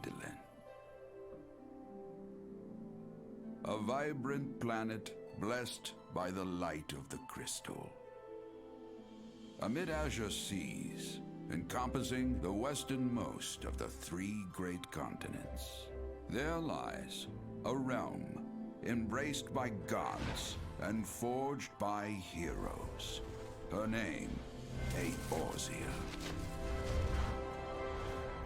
Eidolon. A vibrant planet blessed by the light of the crystal. Amid azure seas, encompassing the westernmost of the 3 great continents, there lies a realm embraced by gods and forged by heroes. Her name, Eorzea.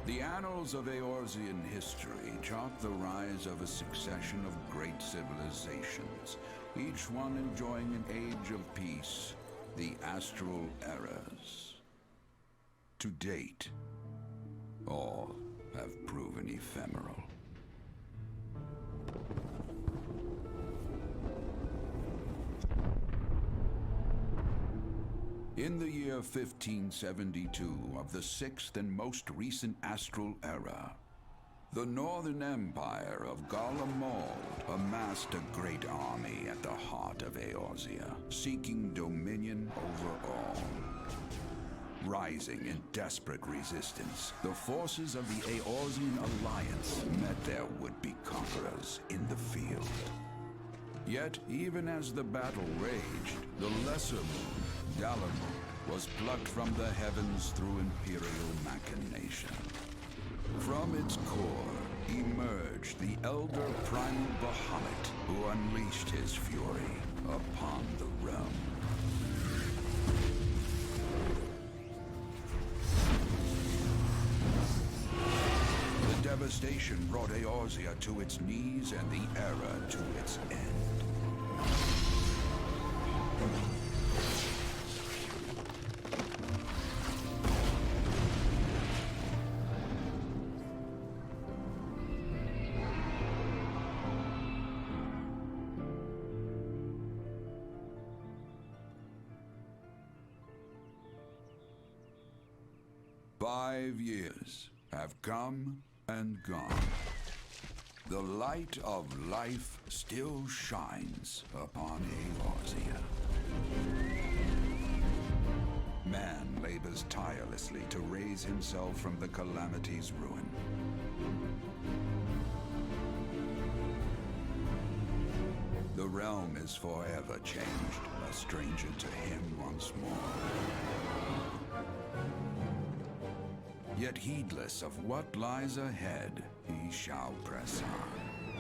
The annals of Eorzean history chart the rise of a succession of great civilizations, each one enjoying an age of peace, the astral eras. To date, all have proven ephemeral. In the year 1572 of the 6th and most recent astral era, the Northern Empire of Garlemald amassed a great army at the heart of Eorzea, seeking dominion over all. Rising in desperate resistance, the forces of the Eorzean alliance met their would-be conquerors in the field. Yet, even as the battle raged, the lesser moon, Dalamud, was plucked from the heavens through imperial machination. From its core emerged the elder primal Bahamut, who unleashed his fury upon the realm. The devastation brought Eorzea to its knees and the era to its end. 5 years have come and gone. The light of life still shines upon Eorzea. Man labors tirelessly to raise himself from the calamity's ruin. The realm is forever changed, a stranger to him once more. Yet heedless of what lies ahead, he shall press on.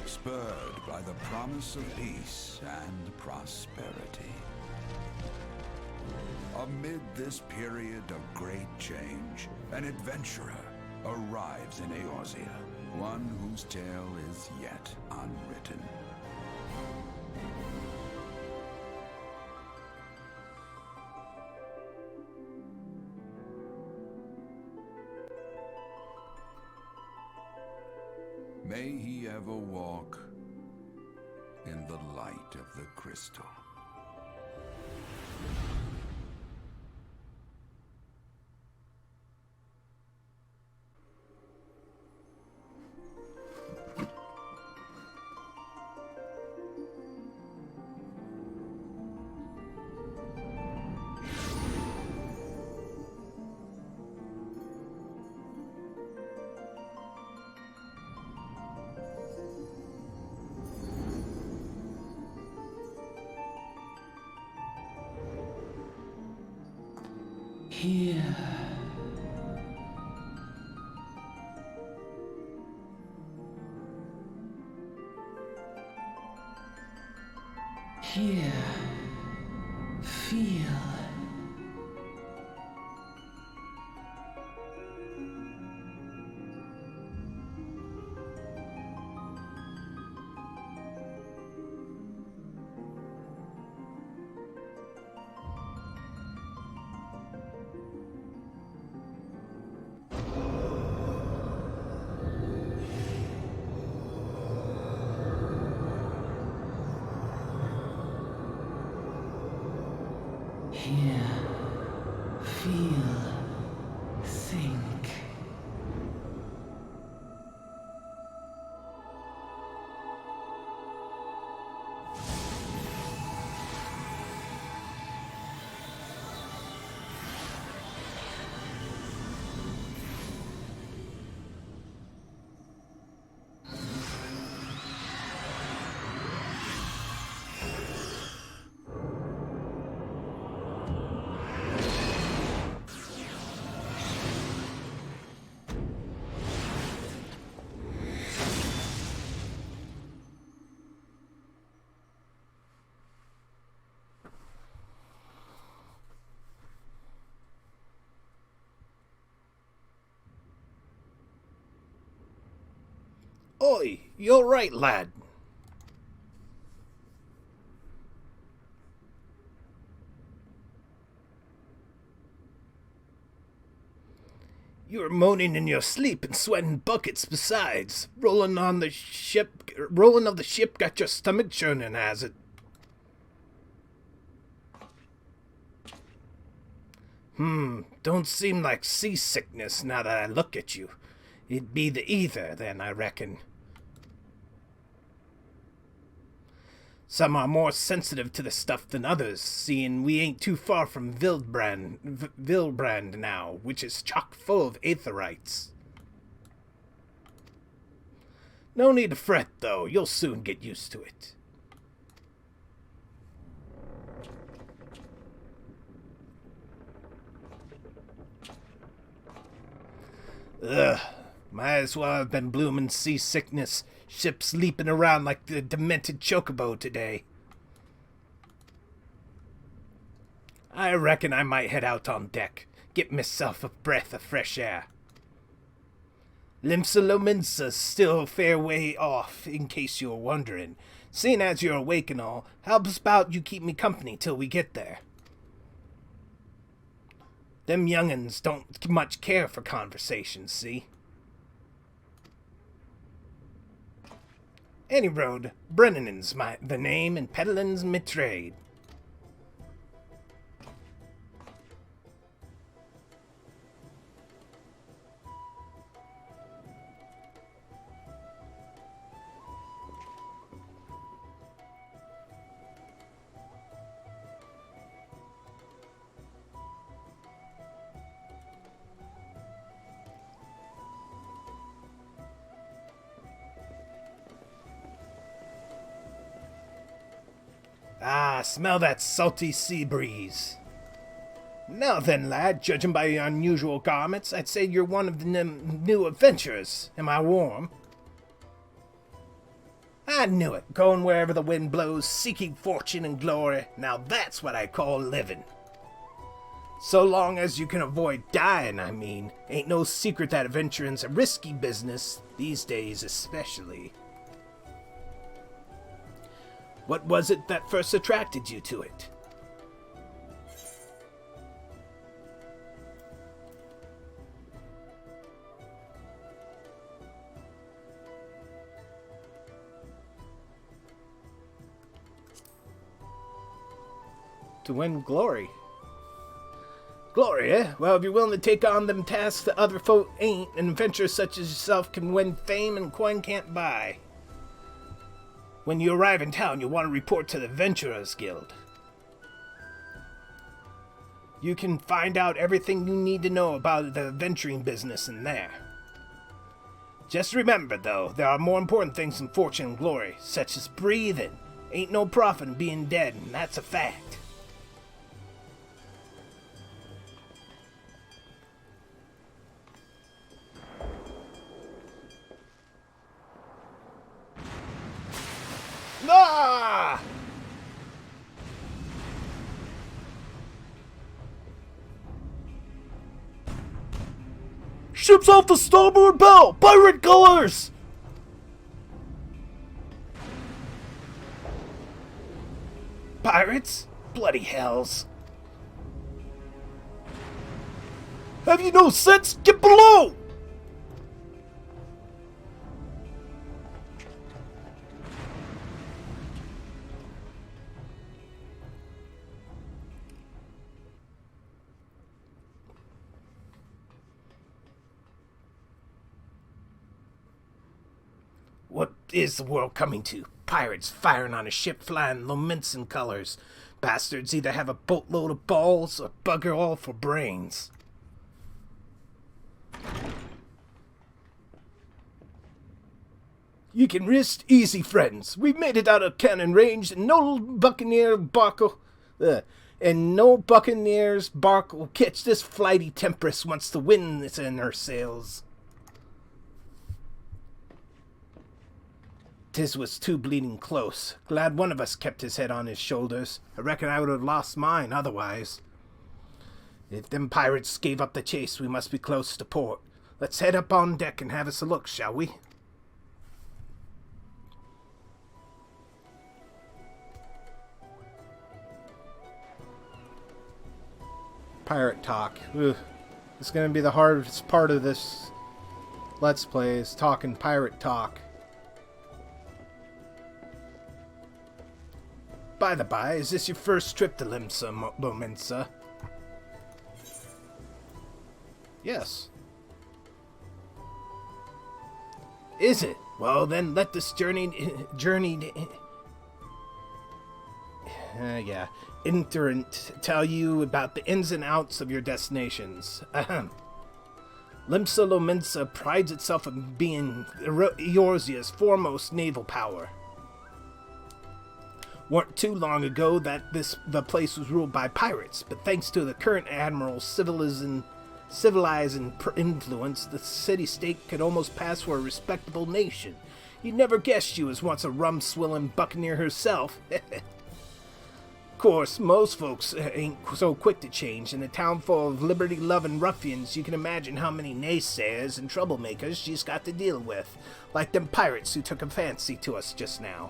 Spurred by the promise of peace and prosperity. Amid this period of great change, an adventurer arrives in Eorzea, one whose tale is yet unwritten. May he ever walk in the light of the crystal. Here. Here. Feel. Hear, feel, think. Oi, you're right, lad. You were moaning in your sleep and sweating buckets besides. Rolling of the ship got your stomach churning, has it? Don't seem like seasickness now that I look at you. It'd be the ether, then, I reckon. Some are more sensitive to the stuff than others, seeing we ain't too far from Vilbrand now, which is chock full of aetherites. No need to fret, though. You'll soon get used to it. Ugh, might as well have been bloomin' seasickness. Ship's leaping around like the demented chocobo today. I reckon I might head out on deck, get myself a breath of fresh air. Limsa still a fair way off, in case you're wondering. Seeing as you're awake and all, how about you keep me company till we get there? Them young'uns don't much care for conversation, see? Any road, Brennan's the name and peddlin's my trade. Ah, smell that salty sea breeze. Now then, lad, judging by your unusual garments, I'd say you're one of the new adventurers. Am I warm? I knew it. Going wherever the wind blows, seeking fortune and glory. Now that's what I call living. So long as you can avoid dying, I mean. Ain't no secret that adventuring's a risky business, these days especially. What was it that first attracted you to it? To win glory. Glory, eh? Well, if you're willing to take on them tasks that other folk ain't, an adventurer such as yourself can win fame and coin can't buy. When you arrive in town, you'll want to report to the Adventurers Guild. You can find out everything you need to know about the adventuring business in there. Just remember, though, there are more important things than fortune and glory, such as breathing. Ain't no profit in being dead, and that's a fact. Ah! Ship's off the starboard bow! Pirate colors! Pirates? Bloody hells. Have you no sense? Get below! What is the world coming to? Pirates firing on a ship flying Lominson colors. Bastards either have a boatload of balls or bugger all for brains. You can rest easy, friends. We've made it out of cannon range, and no buccaneer's bark will catch this flighty temptress once the wind is in her sails. 'Tis was too bleeding close. Glad one of us kept his head on his shoulders. I reckon I would have lost mine otherwise. If them pirates gave up the chase, we must be close to port. Let's head up on deck and have us a look, shall we? pirate talk. Ugh. It's gonna be the hardest part of this Let's Play, is talking pirate talk. By the by, is this your first trip to Limsa, Lominsa? Yes. Is it? Well, then let this Interant tell you about the ins and outs of your destinations. Ahem. Limsa Lominsa prides itself on being Eorzea's foremost naval power. Weren't too long ago that the place was ruled by pirates, but thanks to the current admiral's civilizing influence, the city-state could almost pass for a respectable nation. You'd never guessed she was once a rum-swilling buccaneer herself. Of course, most folks ain't so quick to change. In a town full of liberty-loving ruffians, you can imagine how many naysayers and troublemakers she's got to deal with, like them pirates who took a fancy to us just now.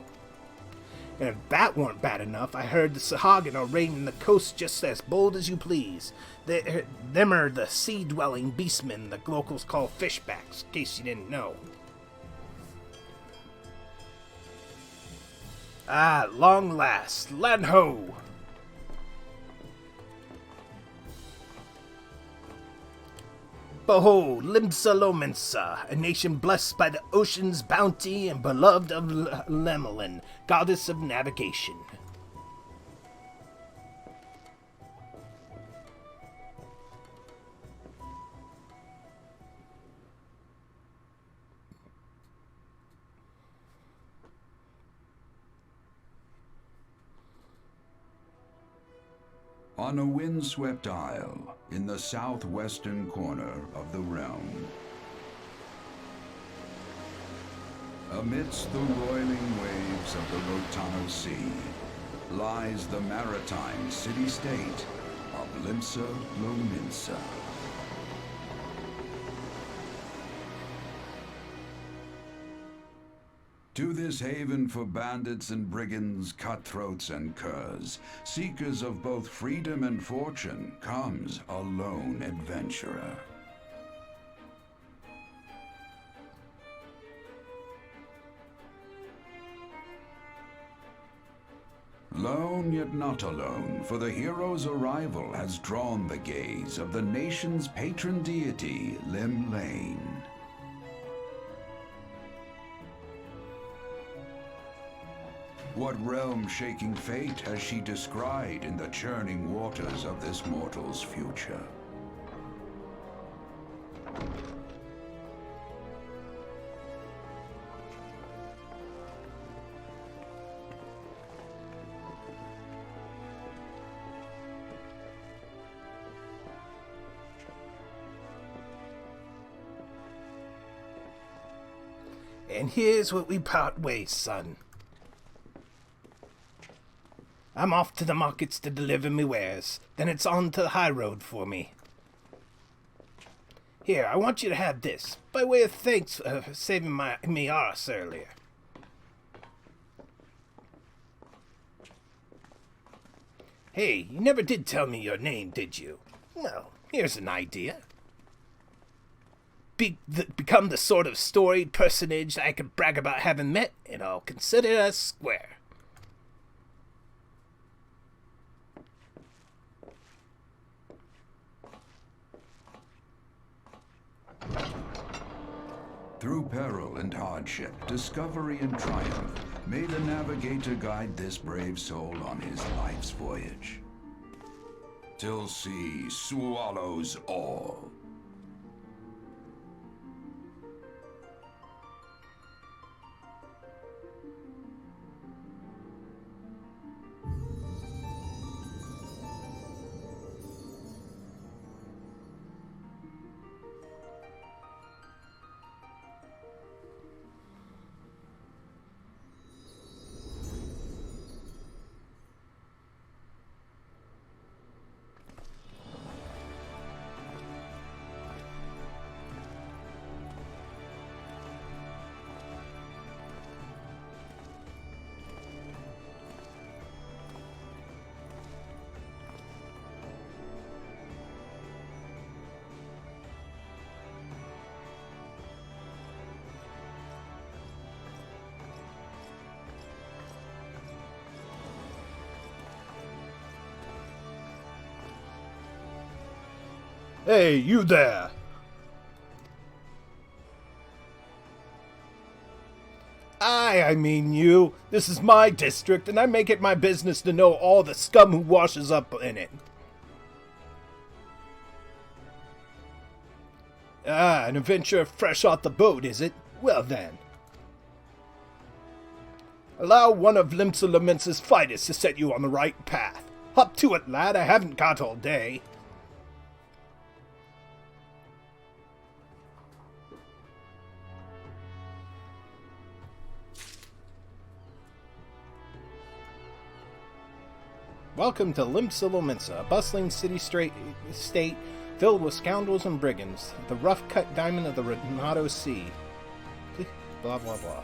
And if that weren't bad enough, I heard the Sahagin are raiding the coast just as bold as you please. Them are the sea-dwelling beastmen the locals call fishbacks, in case you didn't know. Ah, long last, land ho! Behold, Limsa Lominsa, a nation blessed by the ocean's bounty and beloved of Lemelin, goddess of navigation. On a windswept isle in the southwestern corner of the realm, amidst the roiling waves of the Rotano Sea, lies the maritime city-state of Limsa Lominsa. To this haven for bandits and brigands, cutthroats and curs, seekers of both freedom and fortune, comes a lone adventurer. Lone yet not alone, for the hero's arrival has drawn the gaze of the nation's patron deity, Limlane. What realm-shaking fate has she descried in the churning waters of this mortal's future? And here's what we part ways, son. I'm off to the markets to deliver me wares. Then it's on to the high road for me. Here, I want you to have this, by way of thanks for saving me arse earlier. Hey, you never did tell me your name, did you? Well, here's an idea. Become the sort of storied personage I can brag about having met, and I'll consider us square. Through peril and hardship, discovery and triumph, may the navigator guide this brave soul on his life's voyage. Till sea swallows all. Hey, you there! I mean you. This is my district, and I make it my business to know all the scum who washes up in it. Ah, an adventure fresh off the boat, is it? Well then. Allow one of Limsa Lamence's fighters to set you on the right path. Hop to it, lad, I haven't got all day. Welcome to Limsa Lamenca, a bustling city-state filled with scoundrels and brigands, the rough-cut diamond of the Renato Sea. Blah, blah, blah.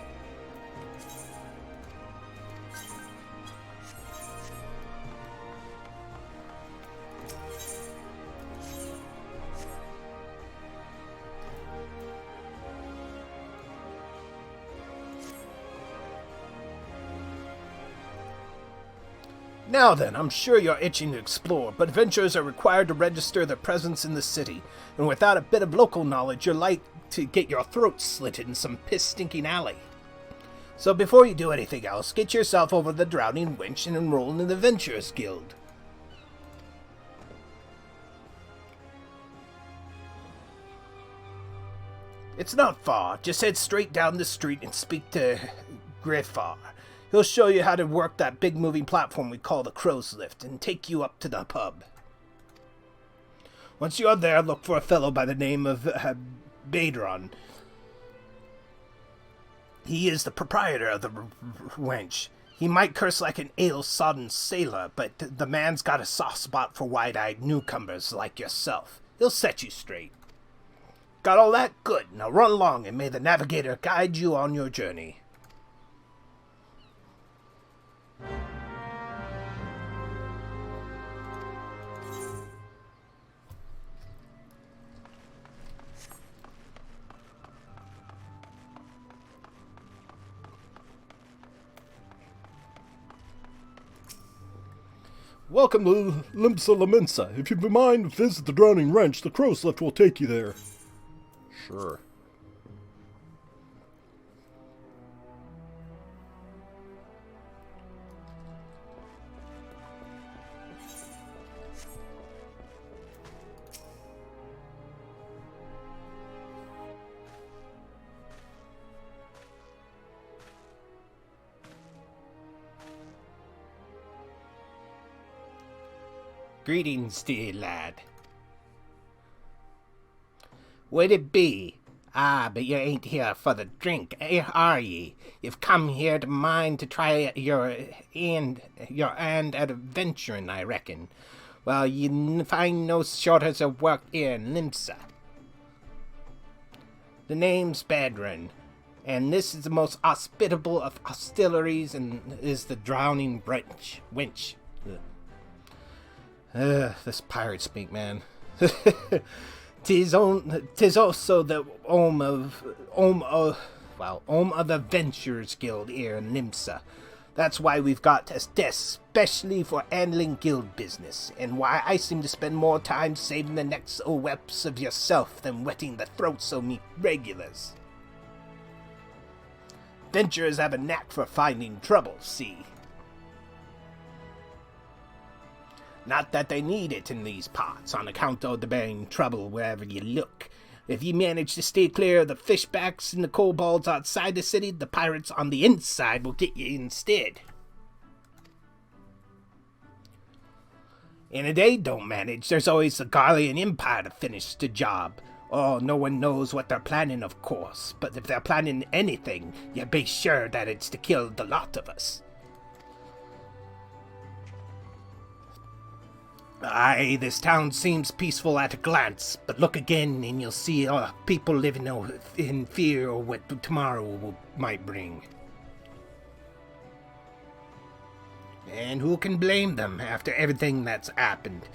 Now then, I'm sure you're itching to explore, but adventurers are required to register their presence in the city, and without a bit of local knowledge, you're like to get your throat slit in some piss-stinking alley. So before you do anything else, get yourself over the Drowning Wench and enroll in the Adventurers Guild. It's not far. Just head straight down the street and speak to Griffar. He'll show you how to work that big moving platform we call the Crow's Lift and take you up to the pub. Once you're there, look for a fellow by the name of Badron. He is the proprietor of the wench. He might curse like an ale-sodden sailor, but the man's got a soft spot for wide-eyed newcomers like yourself. He'll set you straight. Got all that? Good. Now run along, and may the navigator guide you on your journey. Welcome to Limsa Lamenca. If you mind, visit the Drowning Wrench. The Crow's Lift will take you there. Sure. Greetings to you, lad. Would it be? Ah, but you ain't here for the drink, are ye? You've come here to mine to try your hand at adventuring, I reckon. Well, you find no shortage of work here in Limsa. The name's Badron, and this is the most hospitable of hostilleries, and is the Drowning Wench. This pirate speak, man. Tis also the home of the Adventurers Guild here in Limsa. That's why we've got a desk specially for handling guild business, and why I seem to spend more time saving the necks o' whelps of yourself than wetting the throats o' me regulars. Adventurers have a knack for finding trouble, see? Not that they need it in these parts, on account of there being trouble wherever you look. If you manage to stay clear of the fishbacks and the kobolds outside the city, the pirates on the inside will get you instead. And if they don't manage, there's always the Garlean Empire to finish the job. Oh, no one knows what they're planning, of course, but if they're planning anything, you be sure that it's to kill the lot of us. Aye, this town seems peaceful at a glance, but look again and you'll see people living in fear of what tomorrow might bring. And who can blame them after everything that's happened?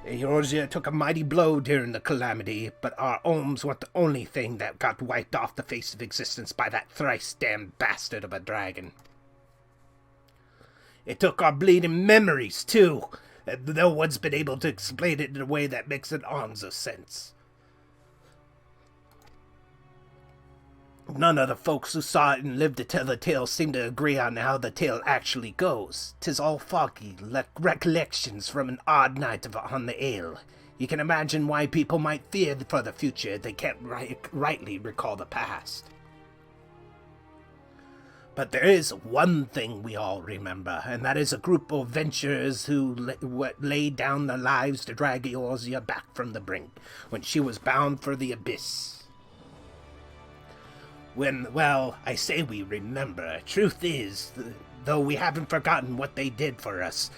Eorzea took a mighty blow during the calamity, but our homes weren't the only thing that got wiped off the face of existence by that thrice-damned bastard of a dragon. It took our bleeding memories, too. and no one's been able to explain it in a way that makes an ounce of sense. None of the folks who saw it and lived to tell the tale seem to agree on how the tale actually goes. 'Tis all foggy, like recollections from an odd night on the ale. You can imagine why people might fear for the future if they can't rightly recall the past. But there is one thing we all remember, and that is a group of adventurers who laid down their lives to drag Eorzea back from the brink when she was bound for the abyss. I say we remember. Truth is, though we haven't forgotten what they did for us,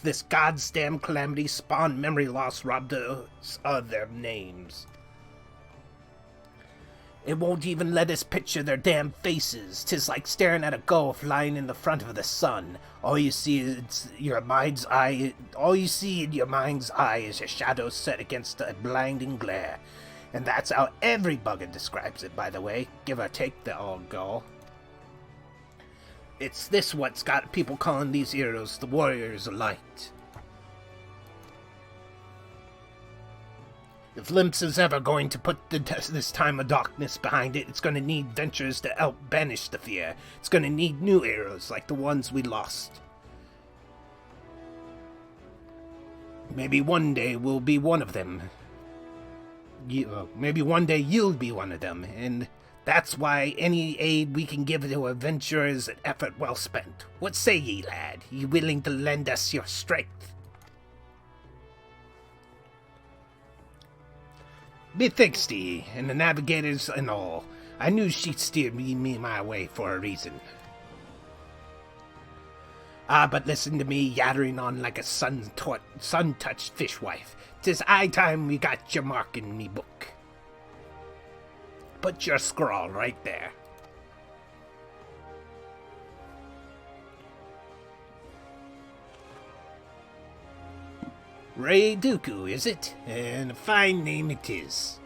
this goddamn calamity spawned memory loss, robbed us of their names. It won't even let us picture their damn faces. 'Tis like staring at a gulf lying in the front of the sun. All you see in your mind's eye is a shadow set against a blinding glare. And that's how every bugger describes it, by the way, give or take the old goal. It's this what's got people calling these heroes the Warriors of Light. If Limps is ever going to put this time of darkness behind it, it's going to need adventurers to help banish the fear. It's going to need new heroes like the ones we lost. Maybe one day we'll be one of them. Maybe one day you'll be one of them, and that's why any aid we can give to adventurers is an effort well spent. What say ye, lad? You willing to lend us your strength? Methinks ye, and the navigators and all. I knew she'd steer me my way for a reason. But listen to me yattering on like a sun-touched fishwife. 'Tis high time we got your mark in me book. Put your scrawl right there. RaideDuku, is it? And a fine name it is.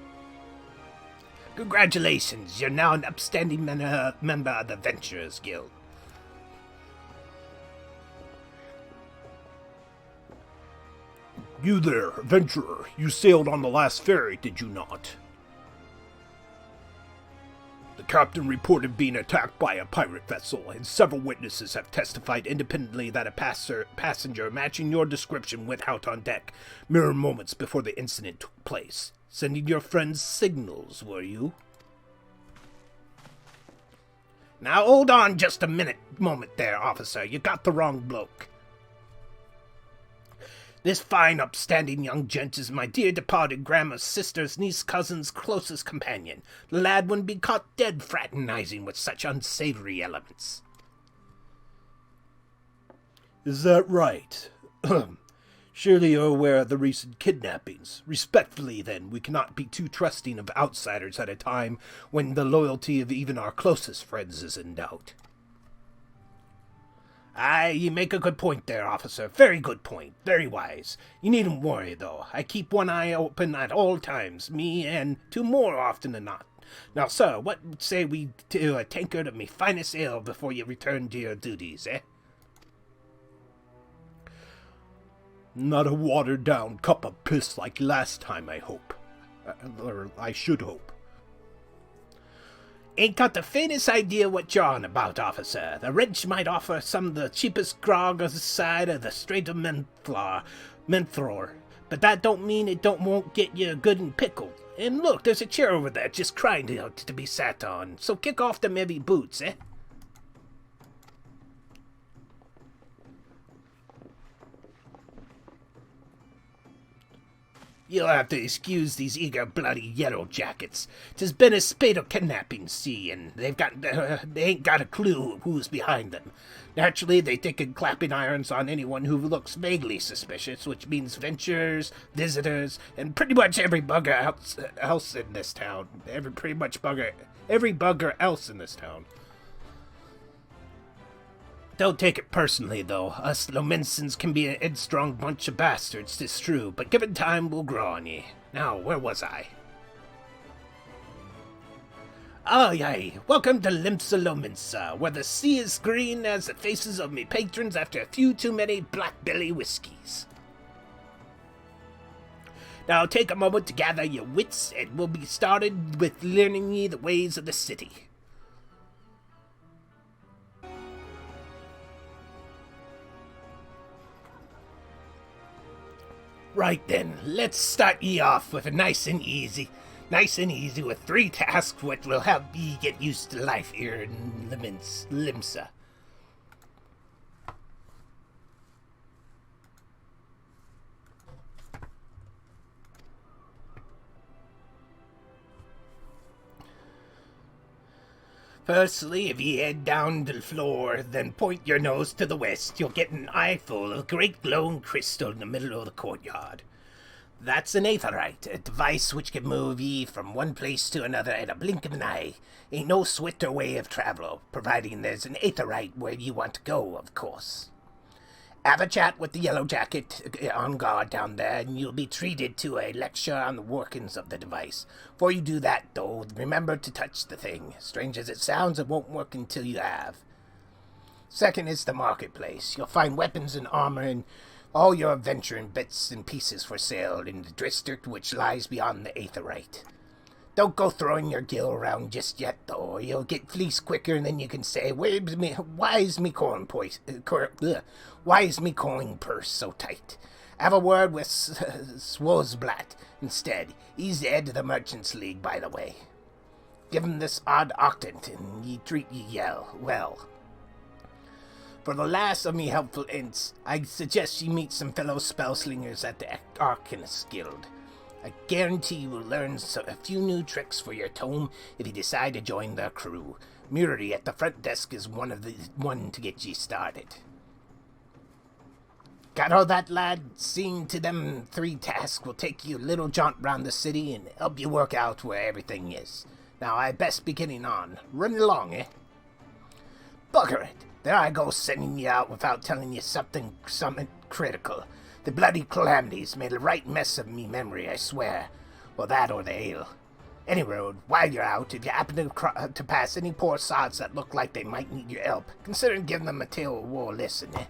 Congratulations, you're now an upstanding member of the Adventurers Guild. You there, adventurer. You sailed on the last ferry, did you not? The captain reported being attacked by a pirate vessel, and several witnesses have testified independently that a passenger matching your description went out on deck mere moments before the incident took place. Sending your friends signals, were you? Now hold on just a moment there, officer. You got the wrong bloke. This fine, upstanding young gent is my dear departed grandma's sister's niece cousin's closest companion. The lad wouldn't be caught dead fraternizing with such unsavory elements. Is that right? Surely you're aware of the recent kidnappings. Respectfully, then, we cannot be too trusting of outsiders at a time when the loyalty of even our closest friends is in doubt. Aye, you make a good point there, officer. Very good point. Very wise. You needn't worry, though. I keep one eye open at all times, me and two more often than not. Now, sir, what say we to a tankard of me finest ale before you return to your duties, eh? Not a watered-down cup of piss like last time, I hope. Or I should hope. Ain't got the faintest idea what you're on about, officer. The wrench might offer some of the cheapest grog on the side of the Strait of Menthor, but that don't mean it won't get you good and pickled. And look, there's a chair over there just crying out to be sat on, so kick off them heavy boots, eh? You'll have to excuse these eager, bloody yellow jackets. 'Tis been a spate of kidnapping, see, and they ain't got a clue who's behind them. Naturally, they taken clapping irons on anyone who looks vaguely suspicious, which means venturers, visitors, and pretty much every bugger else in this town. Every bugger else in this town. Don't take it personally, though. Us Lominsons can be a headstrong bunch of bastards, 'tis true, but given time, we'll grow on ye. Now, where was I? Aye, welcome to Limpsa Lominsa, where the sea is green as the faces of me patrons after a few too many black belly whiskies. Now take a moment to gather your wits, and we'll be started with learning ye the ways of the city. Right then, let's start ye off with a nice and easy with 3 tasks which will help ye get used to life here in Limsa. Firstly, if ye head down to the floor, then point your nose to the west, you'll get an eyeful of great glowing crystal in the middle of the courtyard. That's an aetherite, a device which can move ye from one place to another at a blink of an eye. Ain't no swifter way of travel, providing there's an aetherite where you want to go, of course. Have a chat with the Yellow Jacket on guard down there, and you'll be treated to a lecture on the workings of the device. Before you do that, though, remember to touch the thing. Strange as it sounds, it won't work until you have. Second is the marketplace. You'll find weapons and armor and all your adventuring bits and pieces for sale in the district which lies beyond the aetherite. Don't go throwing your gill around just yet, though, or you'll get fleeced quicker, and then you can say, why is me coin purse so tight? Have a word with Swozblat instead. He's the head of the Merchants League, by the way. Give him this odd octant, and ye treat ye well. For the last of me helpful hints, I suggest you meet some fellow spellslingers at the Arcanist Guild. I guarantee you will learn a few new tricks for your tome if you decide to join their crew. Murray at the front desk is one to get ye started. Got all that, lad? Seeing to them 3 tasks will take you a little jaunt round the city and help you work out where everything is. Now I best be getting on. Run along, eh? Bugger it! There I go sending you out without telling you something critical. The bloody calamities made a right mess of me memory, I swear. Well, that or the ale. Any road, while you're out, if you happen to pass any poor sods that look like they might need your help, consider giving them a tale of war listen, eh?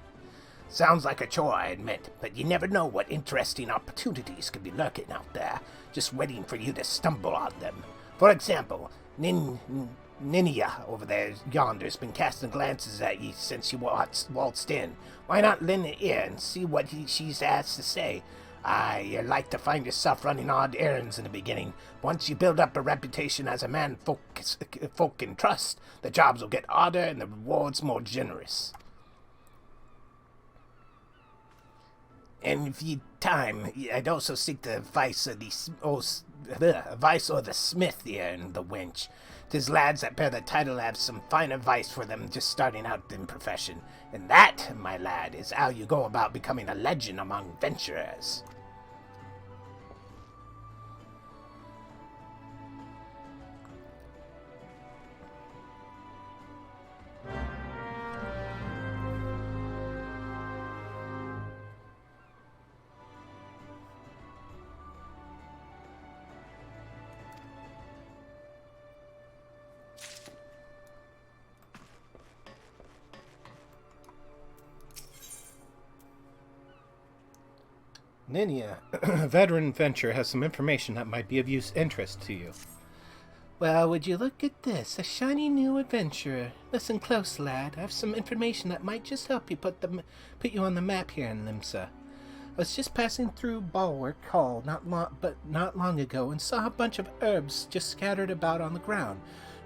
Sounds like a chore, I admit, but you never know what interesting opportunities could be lurking out there, just waiting for you to stumble on them. For example, Ninia over there yonder's been casting glances at ye since you waltzed in. Why not lend an ear and see what she's asked to say? You're like to find yourself running odd errands in the beginning. Once you build up a reputation as a man folk can trust, the jobs will get odder and the rewards more generous. And if you time, I'd also seek the advice of the smith here and the wench. 'Tis lads that bear the title have some fine advice for them just starting out in profession. And that, my lad, is how you go about becoming a legend among venturers. Ninia, a veteran adventurer, has some information that might be of interest to you. Well, would you look at this? A shiny new adventurer. Listen close, lad. I have some information that might just help you put you on the map here in Limsa. I was just passing through Bulwark Hall not long ago and saw a bunch of herbs just scattered about on the ground.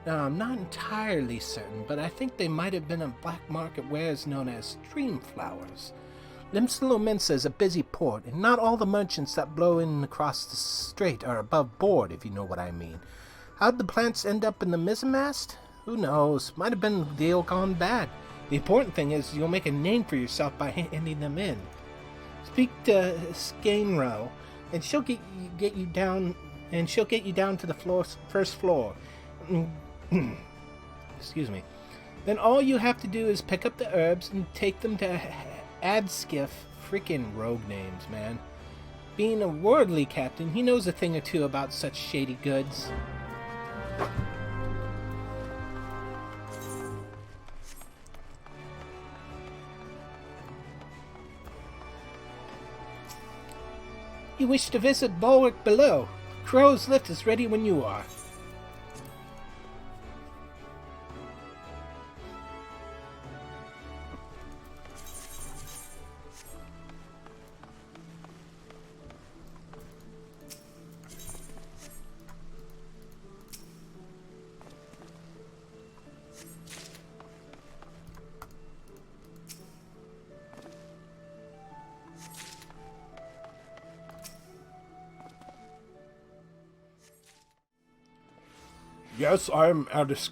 Now, I'm not entirely certain, but I think they might have been on black market wares known as stream flowers. Limsa is a busy port, and not all the merchants that blow in across the strait are above board, if you know what I mean. How'd the plants end up in the mizzenmast? Who knows? Might have been a deal gone bad. The important thing is you'll make a name for yourself by handing them in. Speak to Skainrow, and she'll get you down to the first floor. Excuse me. Then all you have to do is pick up the herbs and take them to Adskiff. Frickin' rogue names, man. Being a worldly captain, he knows a thing or two about such shady goods. You wish to visit Bulwark below. Crow's lift is ready when you are. Yes, I'm out of...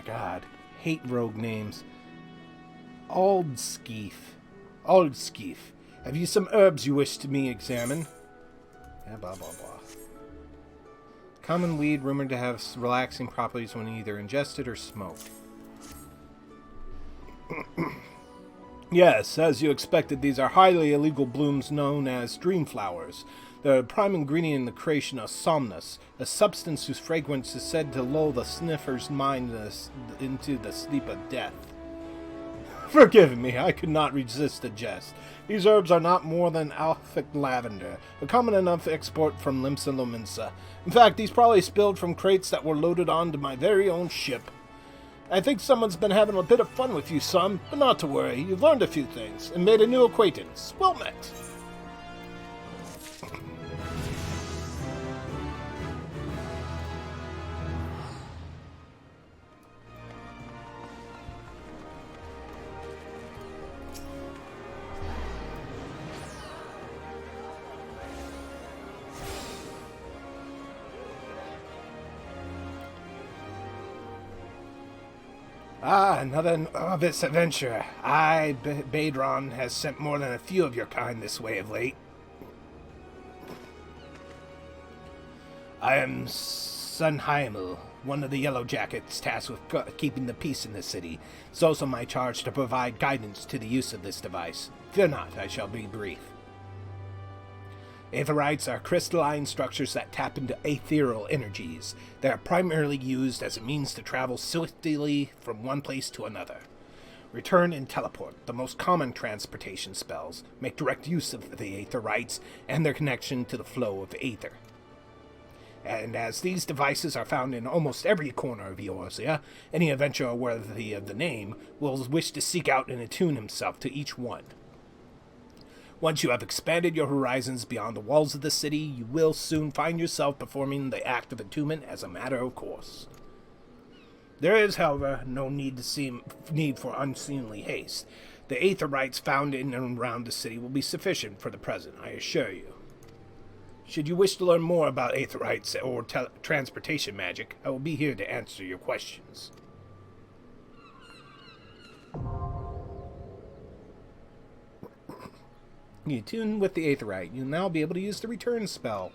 God, hate rogue names. Aldskeef. Have you some herbs you wish to me examine? Yeah, blah, blah, blah. Common weed rumored to have relaxing properties when either ingested or smoked. Yes, as you expected, these are highly illegal blooms known as dream flowers. The prime ingredient in the creation of somnus, a substance whose fragrance is said to lull the sniffer's mind into the sleep of death. Forgive me, I could not resist a jest. These herbs are not more than Alphic lavender, a common enough export from Limsa Lominsa. In fact, these probably spilled from crates that were loaded onto my very own ship. I think someone's been having a bit of fun with you, son, but not to worry. You've learned a few things and made a new acquaintance. Well met. Another novice adventurer. Baedron, has sent more than a few of your kind this way of late. I am Sunheimel, one of the Yellow Jackets tasked with keeping the peace in the city. It's also my charge to provide guidance to the use of this device. Fear not, I shall be brief. Aetherites are crystalline structures that tap into ethereal energies. They are primarily used as a means to travel swiftly from one place to another. Return and teleport, the most common transportation spells, make direct use of the Aetherites and their connection to the flow of aether. And as these devices are found in almost every corner of Eorzea, any adventurer worthy of the name will wish to seek out and attune himself to each one. Once you have expanded your horizons beyond the walls of the city, you will soon find yourself performing the act of attunement as a matter of course. There is, however, no need for unseemly haste. The Aetherites found in and around the city will be sufficient for the present, I assure you. Should you wish to learn more about Aetherites or transportation magic, I will be here to answer your questions. You attune with the Aetherite. You'll now be able to use the return spell.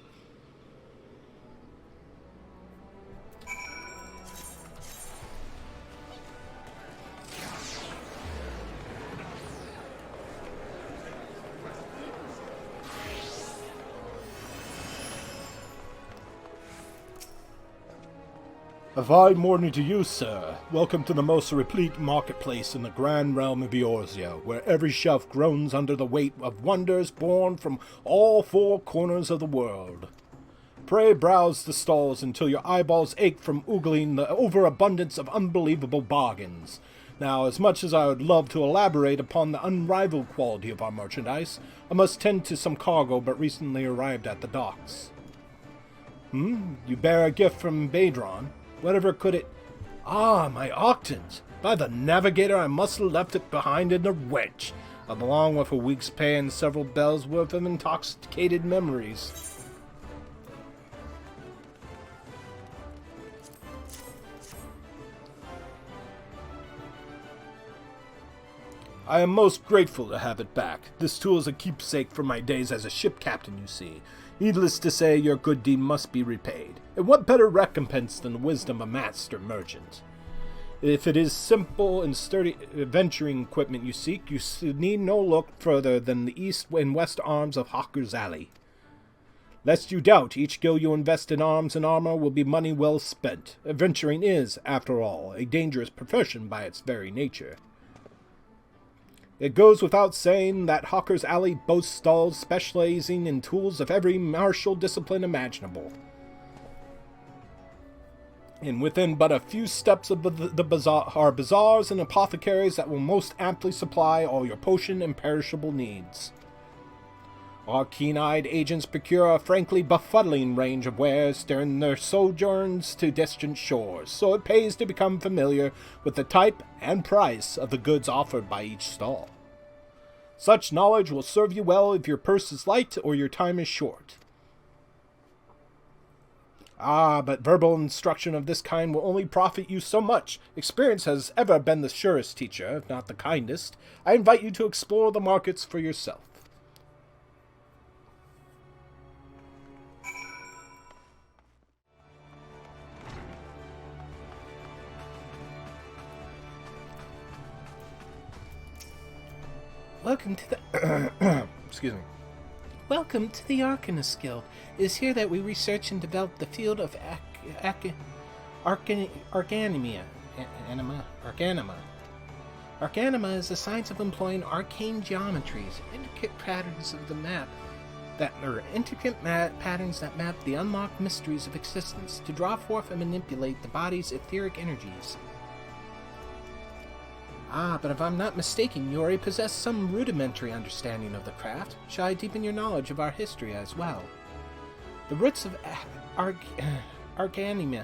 A fine morning to you, sir. Welcome to the most replete marketplace in the grand realm of Eorzea, where every shelf groans under the weight of wonders born from all four corners of the world. Pray browse the stalls until your eyeballs ache from oogling the overabundance of unbelievable bargains. Now, as much as I would love to elaborate upon the unrivaled quality of our merchandise, I must tend to some cargo but recently arrived at the docks. You bear a gift from Baedron. Whatever could it... Ah, my octans! By the navigator, I must have left it behind in the wench, along with a week's pay and several bells worth of intoxicated memories. I am most grateful to have it back. This tool is a keepsake from my days as a ship captain, you see. Needless to say, your good deed must be repaid. And what better recompense than the wisdom of a master merchant? If it is simple and sturdy adventuring equipment you seek, you need no look further than the east and west arms of Hawker's Alley. Lest you doubt, each gil you invest in arms and armor will be money well spent. Adventuring is, after all, a dangerous profession by its very nature. It goes without saying that Hawker's Alley boasts stalls specializing in tools of every martial discipline imaginable. And within but a few steps of the bazaar are bazaars and apothecaries that will most amply supply all your potion and perishable needs. Our keen-eyed agents procure a frankly befuddling range of wares during their sojourns to distant shores, so it pays to become familiar with the type and price of the goods offered by each stall. Such knowledge will serve you well if your purse is light or your time is short. But verbal instruction of this kind will only profit you so much. Experience has ever been the surest teacher, if not the kindest. I invite you to explore the markets for yourself. Welcome to the... Excuse me. Welcome to the Arcanist Guild. It is here that we research and develop the field of Arcanima. Arcanima is the science of employing arcane geometries, intricate patterns of the map patterns that map the unlocked mysteries of existence to draw forth and manipulate the body's etheric energies. But if I'm not mistaken, you already possess some rudimentary understanding of the craft. Shall I deepen your knowledge of our history as well? The roots of Arcanima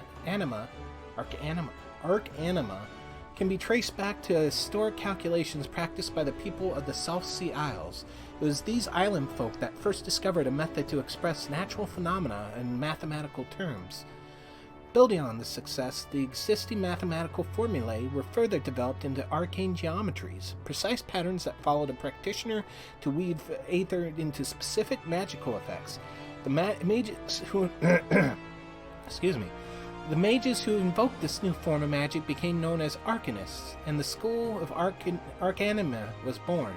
can be traced back to historic calculations practiced by the people of the South Sea Isles. It was these island folk that first discovered a method to express natural phenomena in mathematical terms. Building on this success, the existing mathematical formulae were further developed into arcane geometries, precise patterns that followed a practitioner to weave aether into specific magical effects. The mages who The mages who invoked this new form of magic became known as Arcanists, and the school of Arcanima was born.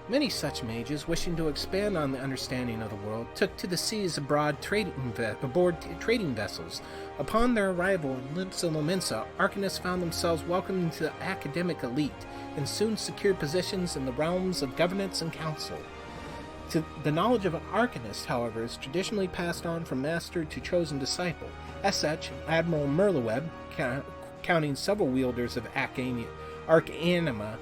Many such mages, wishing to expand on the understanding of the world, took to the seas aboard trading vessels. Upon their arrival in Lominsa, Arcanists found themselves welcomed into the academic elite, and soon secured positions in the realms of governance and council. The knowledge of an Arcanist, however, is traditionally passed on from master to chosen disciple. As such, Admiral Merleweb, counting several wielders of Arcanima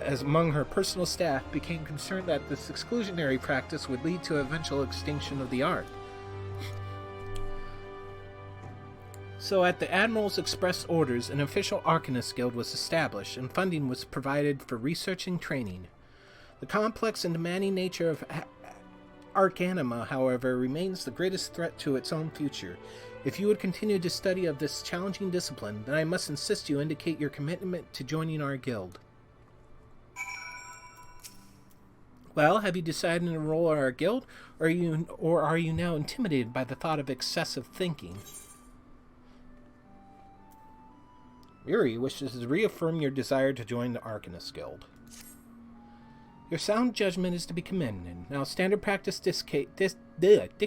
as among her personal staff, became concerned that this exclusionary practice would lead to eventual extinction of the art. So at the Admiral's express orders, an official Arcanist Guild was established, and funding was provided for research and training. The complex and demanding nature of Arcanima, however, remains the greatest threat to its own future. If you would continue to study of this challenging discipline, then I must insist you indicate your commitment to joining our guild. Well, have you decided to enroll in our guild, or are you now intimidated by the thought of excessive thinking? Yuri wishes to reaffirm your desire to join the Arcanist Guild. Your sound judgment is to be commended. Now, standard practice dictates that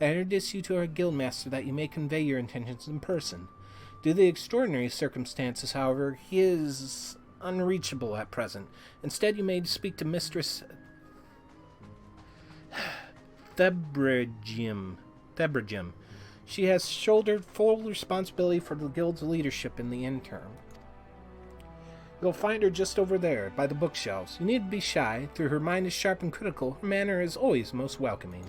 I introduce you to our guildmaster that you may convey your intentions in person. Due to the extraordinary circumstances, however, he is unreachable at present. Instead, you may speak to Mistress Thebrigim. She has shouldered full responsibility for the guild's leadership in the interim. You'll find her just over there, by the bookshelves. You needn't be shy. Though her mind is sharp and critical, her manner is always most welcoming.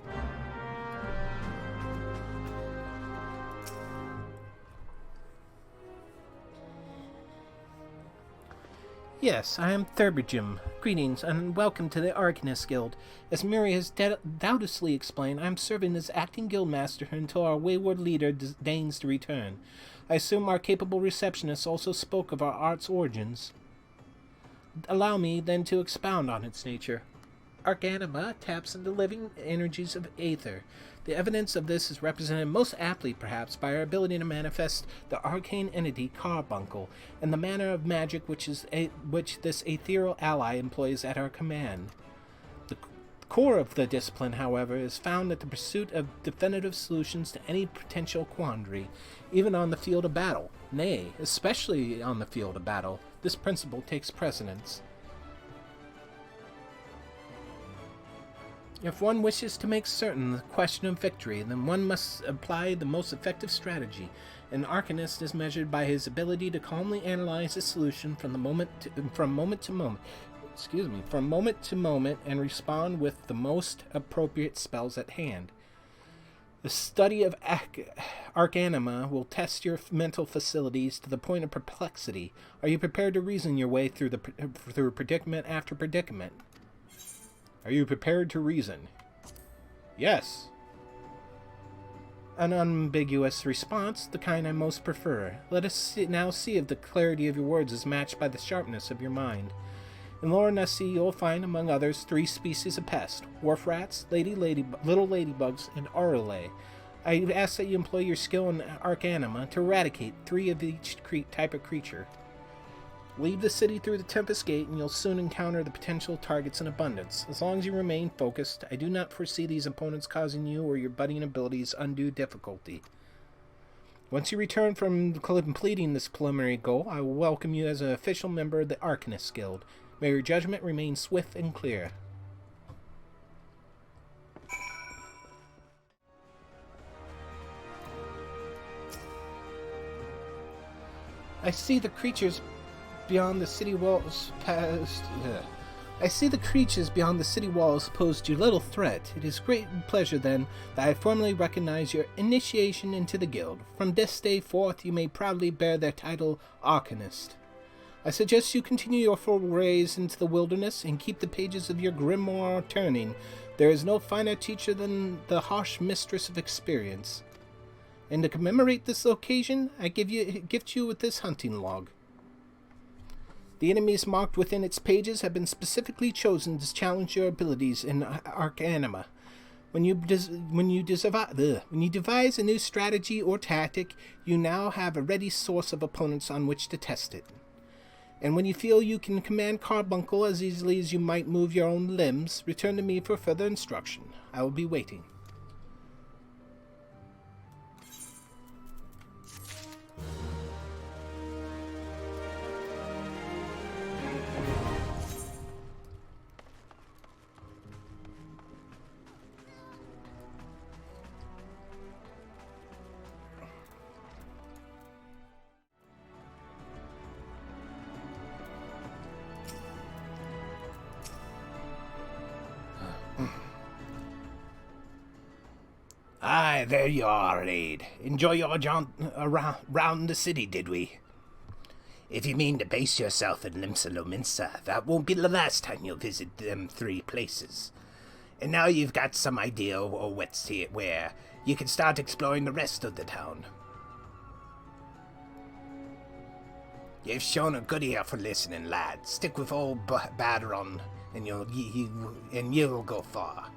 Yes, I am Thebrigim. Greetings, and welcome to the Arcanist Guild. As Miri has doubtlessly explained, I am serving as acting guildmaster until our wayward leader deigns to return. I assume our capable receptionist also spoke of our art's origins. Allow me, then, to expound on its nature. Arcanima taps into living energies of aether. The evidence of this is represented most aptly, perhaps, by our ability to manifest the arcane entity Carbuncle, and the manner of magic which this ethereal ally employs at our command. The core of the discipline, however, is found at the pursuit of definitive solutions to any potential quandary, even on the field of battle. Nay, especially on the field of battle, this principle takes precedence. If one wishes to make certain the question of victory, then one must apply the most effective strategy. An arcanist is measured by his ability to calmly analyze a solution from moment to moment, and respond with the most appropriate spells at hand. The study of Arcanima will test your mental facilities to the point of perplexity. Are you prepared to reason your way through predicament after predicament? Are you prepared to reason? Yes. An unambiguous response, the kind I most prefer. Let us now see if the clarity of your words is matched by the sharpness of your mind. In Lore Nessie, you'll find, among others, 3 species of pest: wharf rats, little ladybugs, and aurulae. I ask that you employ your skill in Arcanima to eradicate 3 of each type of creature. Leave the city through the Tempest Gate, and you'll soon encounter the potential targets in abundance. As long as you remain focused, I do not foresee these opponents causing you or your budding abilities undue difficulty. Once you return from completing this preliminary goal, I will welcome you as an official member of the Arcanist Guild. May your judgment remain swift and clear. I see the creatures beyond the city walls pose you little threat. It is great pleasure, then, that I formally recognize your initiation into the guild. From this day forth, you may proudly bear the title Arcanist. I suggest you continue your forays into the wilderness and keep the pages of your grimoire turning. There is no finer teacher than the harsh mistress of experience. And to commemorate this occasion, I gift you with this hunting log. The enemies marked within its pages have been specifically chosen to challenge your abilities in Arcanima. When you devise a new strategy or tactic, you now have a ready source of opponents on which to test it. And when you feel you can command Carbuncle as easily as you might move your own limbs, return to me for further instruction. I will be waiting. Aye, there you are, Raid. Enjoy your jaunt around the city, did we? If you mean to base yourself in Limsa Lominsa, that won't be the last time you'll visit them 3 places. And now you've got some idea of where you can start exploring the rest of the town. You've shown a good ear for listening, lad. Stick with old Badron, and you'll go far.